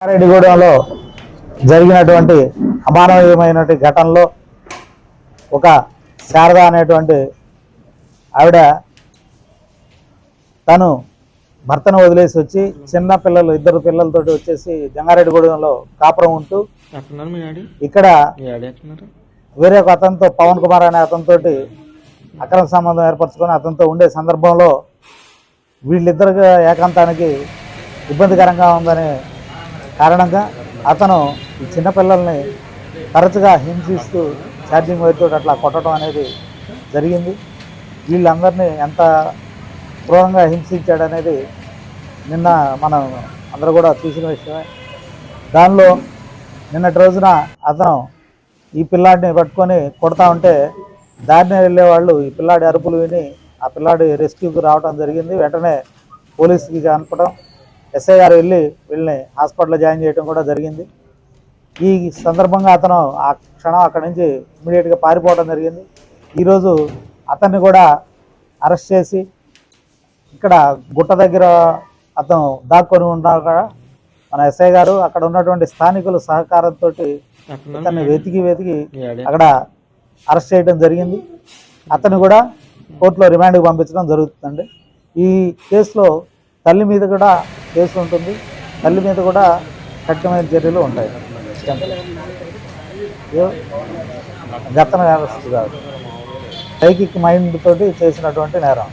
రెడ్డిగూడెంలో జరిగినటువంటి అమానవీయమైన ఘటనలో ఒక శారద అనేటువంటి ఆవిడ తను భర్తను వదిలేసి వచ్చి చిన్న పిల్లలు ఇద్దరు పిల్లలతోటి వచ్చేసి జంగారెడ్డిగూడెంలో కాపురం ఉంటూ ఇక్కడ వేరే ఒక అతనితో పవన్ కుమార్ అనే అతనితోటి అక్రమ సంబంధం ఏర్పరచుకొని అతనితో ఉండే సందర్భంలో వీళ్ళిద్దరికి ఏకాంతానికి ఇబ్బందికరంగా ఉందనే కారణంగా అతను ఈ చిన్నపిల్లల్ని తరచుగా హింసిస్తూ ఛార్జింగ్ వైర్తో అట్లా కొట్టడం అనేది జరిగింది. వీళ్ళందరినీ ఎంత క్రూరంగా హింసించాడనేది నిన్న మనం అందరూ కూడా చూసిన విషయమే. దానిలో నిన్నటి రోజున అతను ఈ పిల్లాడిని పట్టుకొని కొడతా ఉంటే దారిని వెళ్ళే వాళ్ళు ఈ పిల్లాడి అరుపులు విని ఆ పిల్లాడి రెస్క్యూకి రావడం జరిగింది. వెంటనే పోలీసుకి కనపడం, ఎస్ఐ గారు వెళ్ళి వీళ్ళని హాస్పిటల్లో జాయిన్ చేయడం కూడా జరిగింది. ఈ సందర్భంగా అతను ఆ క్షణం అక్కడి నుంచి ఇమీడియట్గా పారిపోవడం జరిగింది. ఈరోజు అతన్ని కూడా అరెస్ట్ చేసి ఇక్కడ గుట్ట దగ్గర అతను దాక్కొని ఉన్నారు కదా మన ఎస్ఐ గారు, అక్కడ ఉన్నటువంటి స్థానికుల సహకారంతో అతన్ని వెతికి అక్కడ అరెస్ట్ చేయడం జరిగింది. అతను కూడా కోర్టులో రిమాండ్కి పంపించడం జరుగుతుందండి. ఈ కేసులో తల్లి మీద కూడా కేసు ఉంటుంది, తల్లి మీద కూడా కఠినమైన చర్యలు ఉంటాయి. గతన అరెస్ట్ కాదు, సైకిక్ మైండ్ తోటి చేసినటువంటి నేరం.